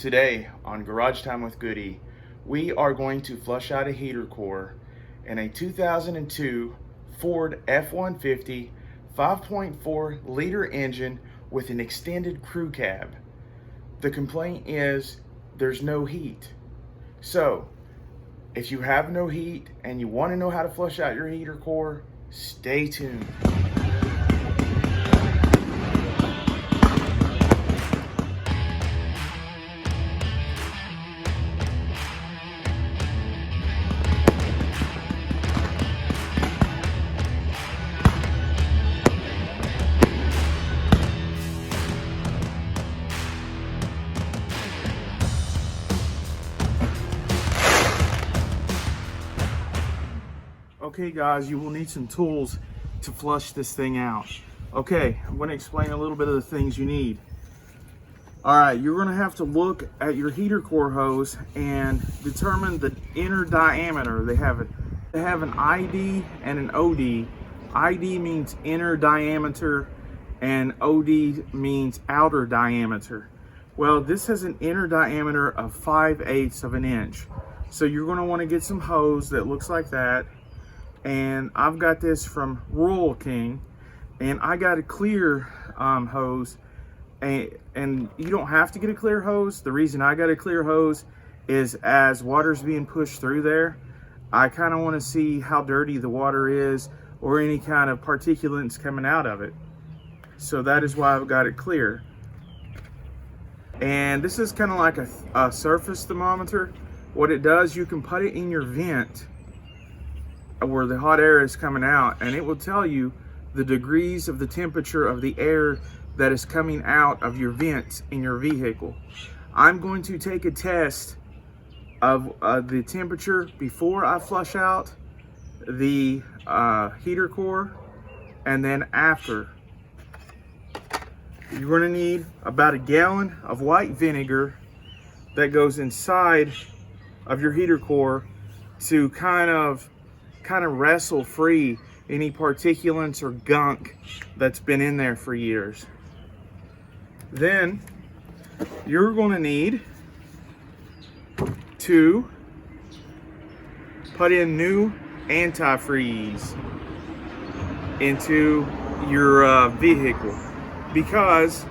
Today on Garage Time with Goody, we are going to flush out a heater core in a 2002 Ford F-150 5.4 liter engine with an extended crew cab. The complaint is there's no heat. So if you have no heat and you want to know how to flush out your heater core, stay tuned. Okay guys, you will need some tools to flush this thing out. Okay, I'm going to explain a little bit of the things you need. Alright, you're going to have to look at your heater core hose and determine the inner diameter. They have an ID and an OD. ID means inner diameter and OD means outer diameter. Well, this has an inner diameter of 5/8 of an inch. So you're going to want to get some hose that looks like that. And I've got this from Royal King, and I got a clear hose, and you don't have to get a clear hose. The reason I got a clear hose is as water's being pushed through there, I kind of want to see how dirty the water is or any kind of particulates coming out of it. So that is why I've got it clear. And this is kind of like a surface thermometer. What it does, you can put it in your vent where the hot air is coming out, and it will tell you the degrees of the temperature of the air that is coming out of your vents in your vehicle. I'm going to take a test of the temperature before I flush out the heater core and then after. You're going to need about a gallon of white vinegar that goes inside of your heater core to kind of wrestle free any particulates or gunk that's been in there for years. Then you're going to need to put in new antifreeze into your vehicle, because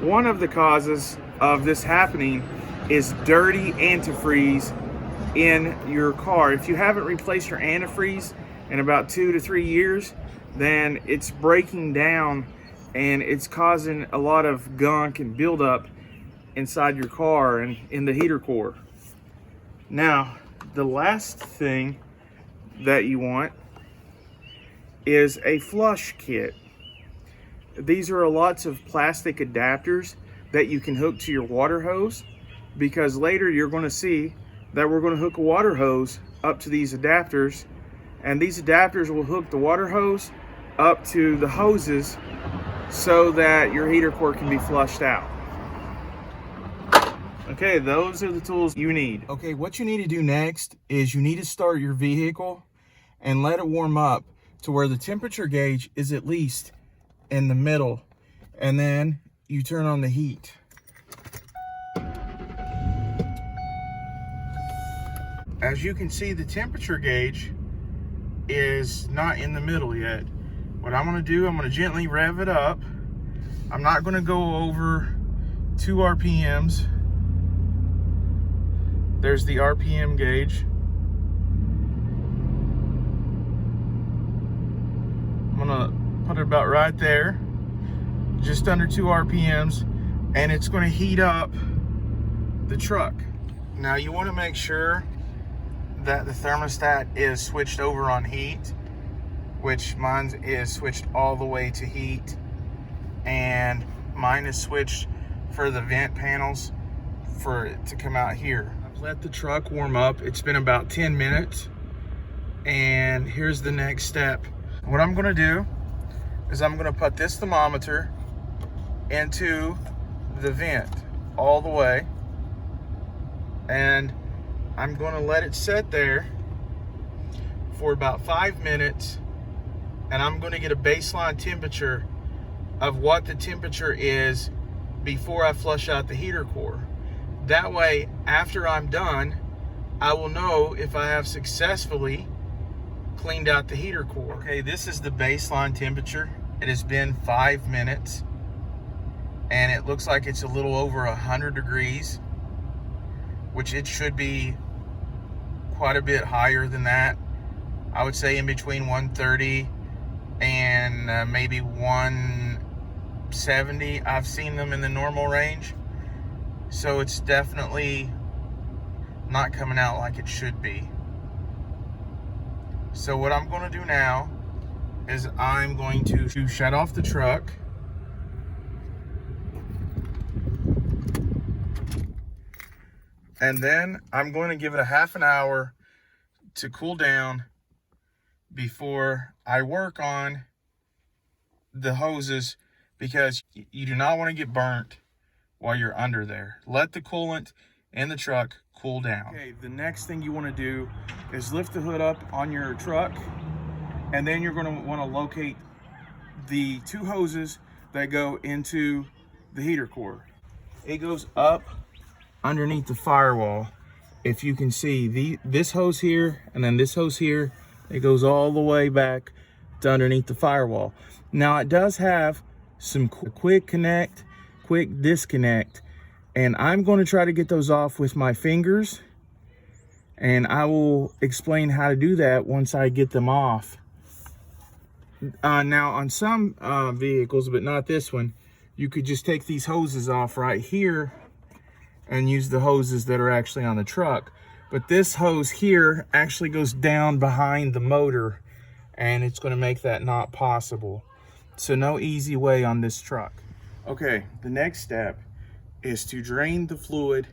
one of the causes of this happening is dirty antifreeze in your car. If you haven't replaced your antifreeze in about 2 to 3 years, then it's breaking down and it's causing a lot of gunk and buildup inside your car and in the heater core. Now, the last thing that you want is a flush kit. These are lots of plastic adapters that you can hook to your water hose, because later you're going to see that we're going to hook a water hose up to these adapters, and these adapters will hook the water hose up to the hoses so that your heater core can be flushed out. Okay, those are the tools you need. Okay, what you need to do next is you need to start your vehicle and let it warm up to where the temperature gauge is at least in the middle, and then you turn on the heat. As you can see, the temperature gauge is not in the middle yet. What I'm going to do, I'm going to gently rev it up. I'm not going to go over 2 RPMs. There's the RPM gauge. I'm going to put it about right there, just under 2 RPMs, and it's going to heat up the truck. Now you want to make sure that the thermostat is switched over on heat, which mine is switched all the way to heat, and mine is switched for the vent panels for it to come out here. I've let the truck warm up. It's been about 10 minutes, and here's the next step. What I'm going to do is I'm going to put this thermometer into the vent all the way, and I'm going to let it sit there for about 5 minutes, and I'm going to get a baseline temperature of what the temperature is before I flush out the heater core. That way, after I'm done, I will know if I have successfully cleaned out the heater core. Okay, this is the baseline temperature. It has been 5 minutes, and it looks like it's a little over 100 degrees, which it should be quite a bit higher than that. I would say in between 130 and maybe 170. I've seen them in the normal range. So it's definitely not coming out like it should be. So what I'm going to do now is I'm going to shut off the truck. And then I'm going to give it a half an hour to cool down before I work on the hoses, because you do not want to get burnt while you're under there. Let the coolant in the truck cool down. Okay, the next thing you want to do is lift the hood up on your truck, and then you're going to want to locate the two hoses that go into the heater core. It goes up underneath the firewall. If you can see this hose here and then this hose here, it goes all the way back to underneath the firewall. Now it does have some quick connect, quick disconnect, and I'm going to try to get those off with my fingers, and I will explain how to do that once I get them off. Now on some vehicles, but not this one, you could just take these hoses off right here and use the hoses that are actually on the truck. But this hose here actually goes down behind the motor, and it's going to make that not possible. So no easy way on this truck. Okay, the next step is to drain the fluid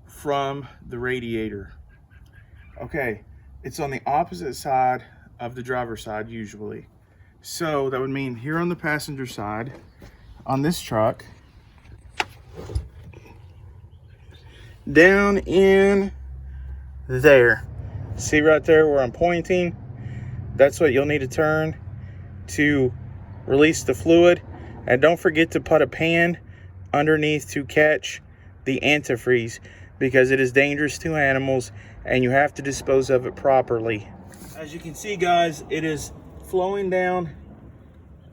from the radiator. Okay, it's on the opposite side of the driver's side usually. So that would mean here on the passenger side, on this truck, down in there. See right there where I'm pointing? That's what you'll need to turn to release the fluid. And don't forget to put a pan underneath to catch the antifreeze, because it is dangerous to animals and you have to dispose of it properly. As you can see, guys, it is flowing down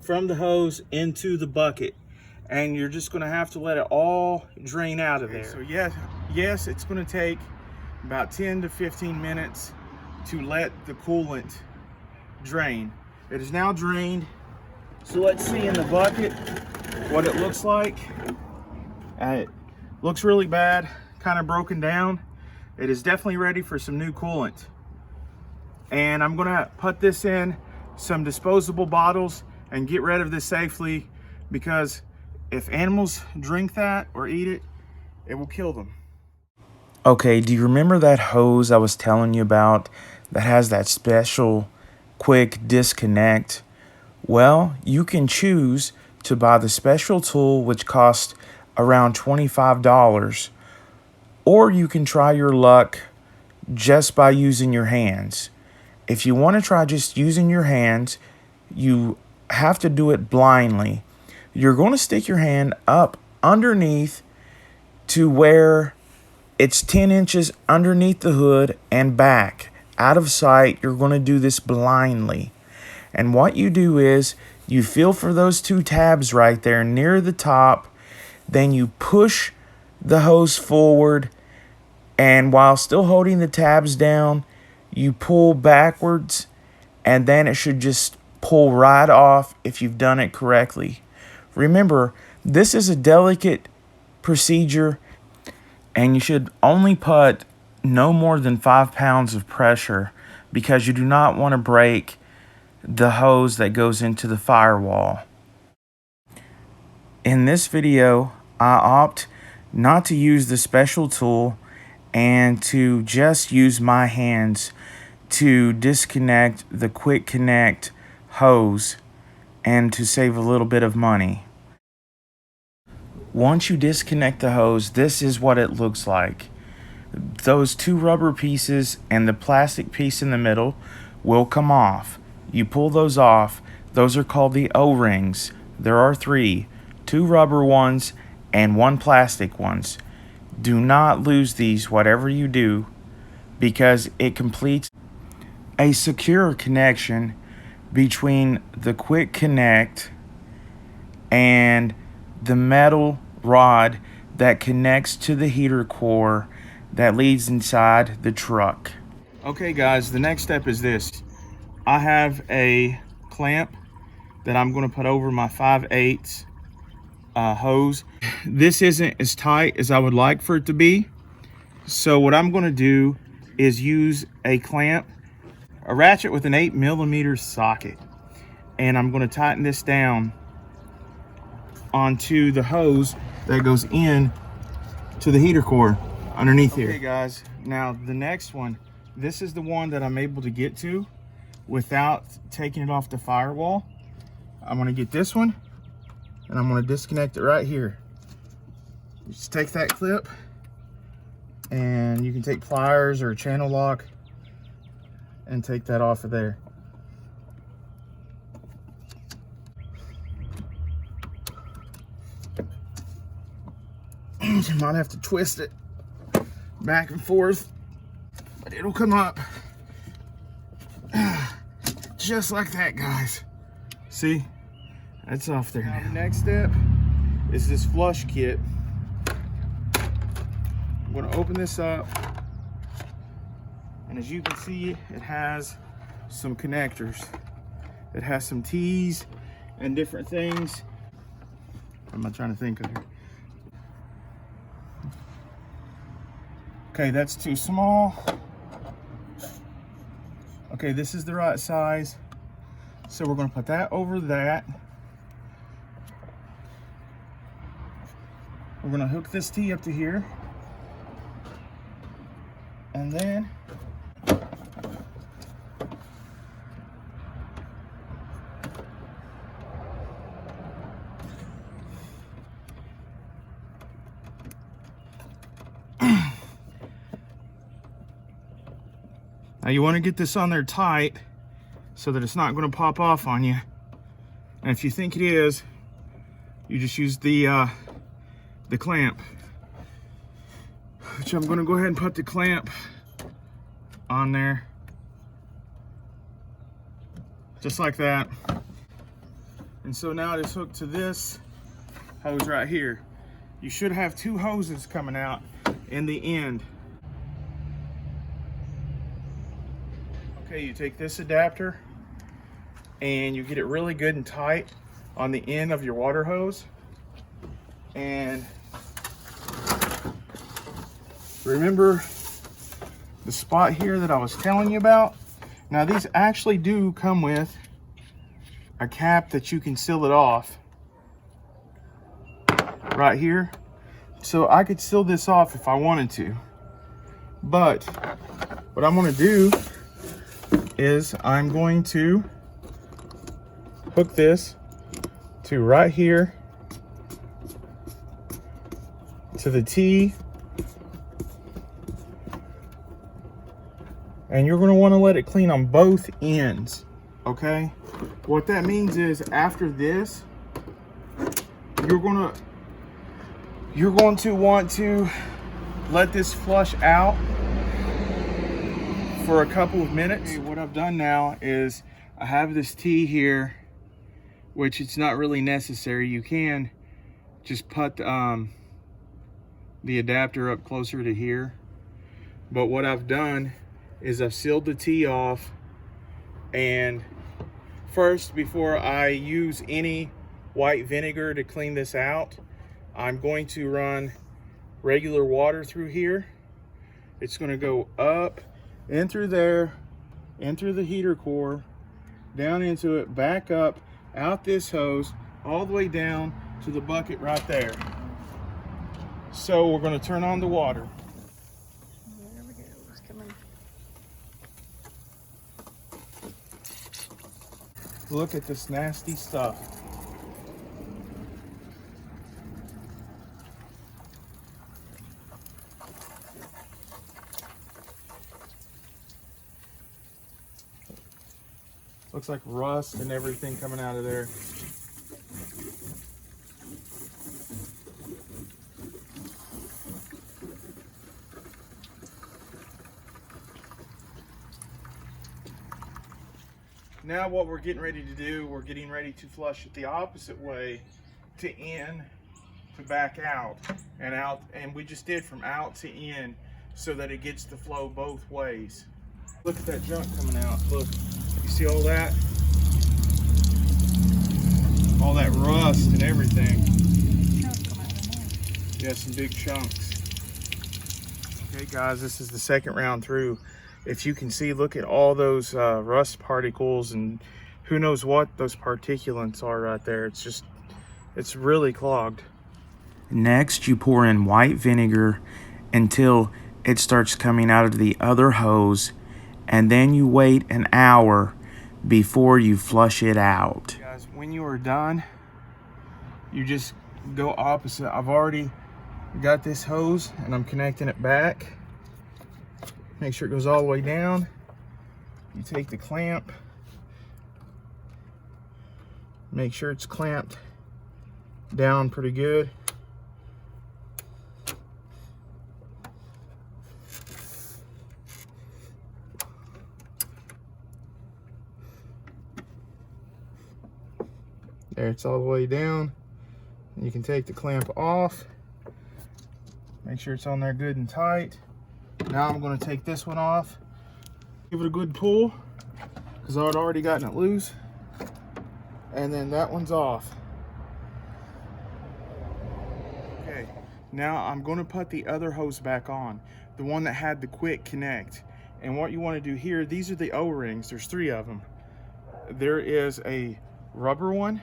from the hose into the bucket, and you're just going to have to let it all drain out of there. So yes, it's going to take about 10 to 15 minutes to let the coolant drain. It is now drained. So let's see in the bucket what it looks like. It looks really bad, kind of broken down. It is definitely ready for some new coolant. And I'm gonna put this in some disposable bottles and get rid of this safely, because if animals drink that or eat it, it will kill them. Okay, do you remember that hose I was telling you about that has that special quick disconnect? Well, you can choose to buy the special tool, which costs around $25, or you can try your luck just by using your hands. If you want to try just using your hands, you have to do it blindly. You're going to stick your hand up underneath to where it's 10 inches underneath the hood and back, out of sight. You're going to do this blindly. And what you do is you feel for those two tabs right there near the top, then you push the hose forward, and while still holding the tabs down, you pull backwards, and then it should just pull right off if you've done it correctly. Remember, this is a delicate procedure, and you should only put no more than 5 pounds of pressure, because you do not want to break the hose that goes into the firewall. In this video, I opt not to use the special tool and to just use my hands to disconnect the quick connect hose and to save a little bit of money. Once you disconnect the hose, this is what it looks like. Those two rubber pieces and the plastic piece in the middle will come off. You pull those off. Those are called the O-rings. There are 3, 2 rubber ones and 1 plastic ones. Do not lose these, whatever you do, because it completes a secure connection between the quick connect and the metal rod that connects to the heater core that leads inside the truck. Okay guys, the next step is this. I have a clamp that I'm going to put over my 5/8 hose. This isn't as tight as I would like for it to be. So what I'm going to do is use a clamp, a ratchet with an 8mm socket. And I'm going to tighten this down onto the hose that goes in to the heater core underneath here. Okay guys, now the next one, this is the one that I'm able to get to without taking it off the firewall. I'm going to get this one and I'm going to disconnect it right here. Just take that clip and you can take pliers or a channel lock and take that off of there. You might have to twist it back and forth, but it'll come up just like that, guys. See, that's off there. Now the next step is this flush kit. I'm going to open this up, and as you can see, it has some connectors. It has some T's and different things. What am I trying to think of here? Okay, that's too small. Okay, this is the right size. So we're going to put that over that. We're going to hook this T up to here. And then now you want to get this on there tight so that it's not going to pop off on you. And if you think it is, you just use the clamp, which I'm going to go ahead and put the clamp on there just like that. And so now it is hooked to this hose right here. You should have two hoses coming out in the end. Okay, you take this adapter and you get it really good and tight on the end of your water hose. And remember the spot here that I was telling you about? Now these actually do come with a cap that you can seal it off right here. So I could seal this off if I wanted to. But what I'm going to do is I'm going to hook this to right here to the T, and you're going to want to let it clean on both ends. Okay, what that means is after this you're going to want to let this flush out for a couple of minutes. Okay, what I've done now is I have this T here, which it's not really necessary. You can just put the adapter up closer to here. But what I've done is I've sealed the T off, and first, before I use any white vinegar to clean this out, I'm going to run regular water through here. It's going to go up in through there, in through the heater core, down into it, back up, out this hose, all the way down to the bucket right there. So we're going to turn on the water. There we go, it's coming. Look at this nasty stuff. Looks like rust and everything coming out of there. Now what we're getting ready to do, we're getting ready to flush it the opposite way, to in, to back out, and we just did from out to in so that it gets the flow both ways. Look at that junk coming out. Look, you see all that? All that rust and everything. Yeah, some big chunks. Okay guys, this is the second round through. If you can see, look at all those rust particles and who knows what those particulates are right there. It's really clogged. Next, you pour in white vinegar until it starts coming out of the other hose, and then you wait an hour before you flush it out. Guys, when you are done, you just go opposite. I've already got this hose and I'm connecting it back. Make sure it goes all the way down. You take the clamp, make sure it's clamped down pretty good. There, it's all the way down. You can take the clamp off. Make sure it's on there good and tight. Now I'm going to take this one off. Give it a good pull, because I'd already gotten it loose. And then that one's off. Okay, now I'm going to put the other hose back on, the one that had the quick connect. And what you want to do here, these are the O-rings. There's 3 of them. There is a rubber one,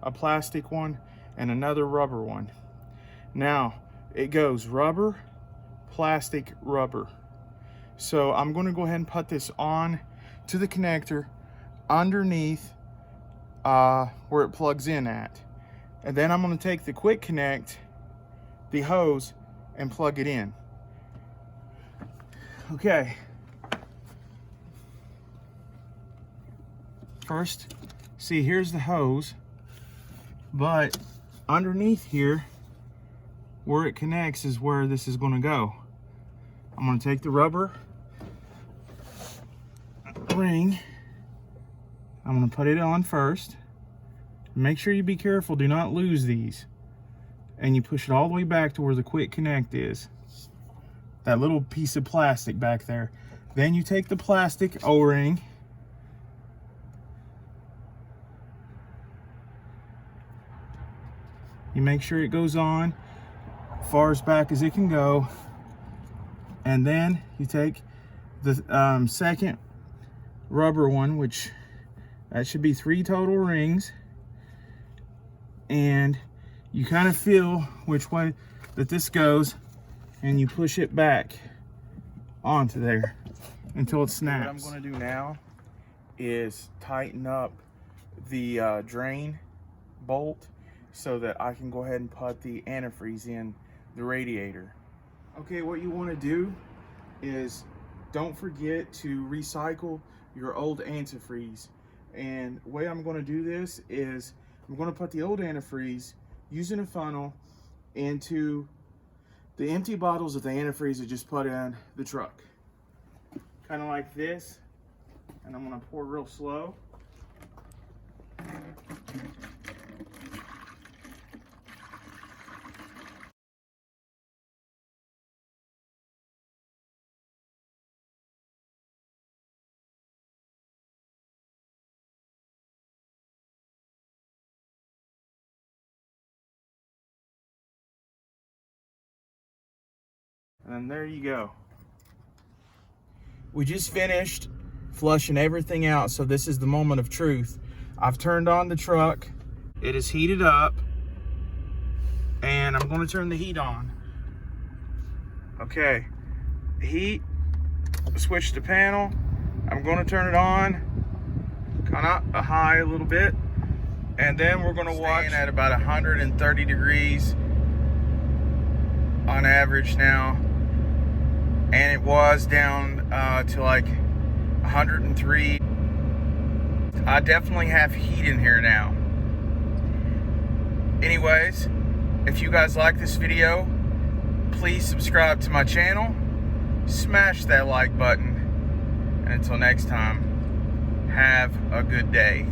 a plastic one, and another rubber one. Now it goes rubber, plastic, rubber. So I'm going to go ahead and put this on to the connector underneath where it plugs in at, and then I'm going to take the quick connect, the hose, and plug it in. Okay, first, see, here's the hose, but underneath here where it connects is where this is going to go. I'm going to take the rubber ring, I'm going to put it on first. Make sure you be careful, do not lose these. And you push it all the way back to where the quick connect is. That little piece of plastic back there. Then you take the plastic O-ring, you make sure it goes on far as back as it can go, and then you take the second rubber one, which that should be 3 total rings, and you kind of feel which way that this goes, and you push it back onto there until it snaps. What I'm going to do now is tighten up the drain bolt so that I can go ahead and put the antifreeze in the radiator. Okay, what you want to do is don't forget to recycle your old antifreeze. And the way I'm going to do this is I'm going to put the old antifreeze using a funnel into the empty bottles of the antifreeze I just put in the truck. Kind of like this. And I'm going to pour real slow. And there you go. We just finished flushing everything out, so this is the moment of truth. I've turned on the truck. It is heated up, and I'm going to turn the heat on. Okay, heat, switch the panel. I'm going to turn it on, kind of a high a little bit, and then we're going to watch at about 130 degrees on average now. And it was down to like 103. I definitely have heat in here now. Anyways, if you guys like this video, please subscribe to my channel, smash that like button, and until next time, Have a good day.